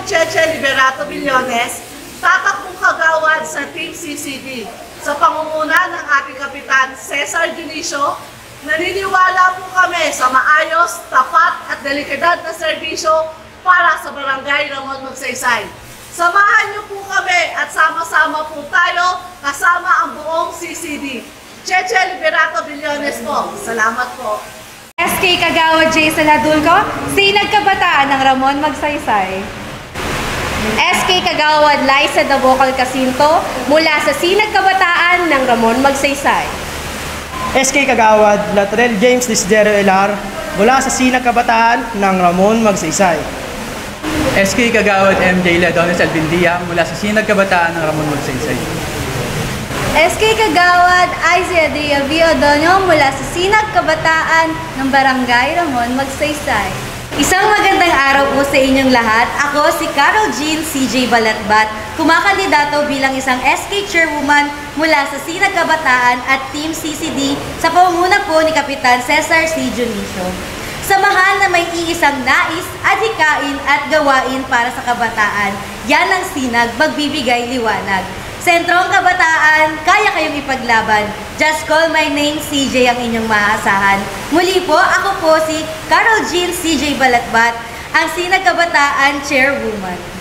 Cheche Liberato Billones, tatakbong kagawad sa Team CCD. Sa pangunguna ng ating Kapitan Cesar Dionisio, naniniwala po kami sa maayos, tapat at delikadad na serbisyo para sa Barangay Ramon Magsaysay. Samahan niyo po kami at sama-sama po tayo kasama ang buong CCD. Cheche Liberato Billones po. Salamat po. SK Kagawad Jason Hadulco, Sinag Kabataan ng Ramon Magsaysay. SK Kagawad Liza Dabokal Casinto mula sa Sinag Kabataan ng Ramon Magsaysay. SK Kagawad Latrell James Disdero Elar mula sa Sinag Kabataan ng Ramon Magsaysay. SK Kagawad MJ Ladones Albindia mula sa Sinag Kabataan ng Ramon Magsaysay. SK Kagawad Isaiah D.V. Odonio mula sa Sinag Kabataan ng Barangay Ramon Magsaysay. Isang magandang araw po sa inyong lahat. Ako si Carol Jean CJ Balatbat, kumakandidato bilang isang SK Chairwoman mula sa Sinag Kabataan at Team CCD sa pamumuno po ni Kapitan Cesar C. Dionisio. Samahan na may iisang nais, adhikain at gawain para sa kabataan. Yan ang Sinag, magbibigay liwanag. Sentrong Kabataan, kaya kayong ipaglaban. Just call my name, CJ ang inyong maasahan. Muli po, ako po si Carol Jean CJ Balatbat, ang Sinag Kabataan Chairwoman.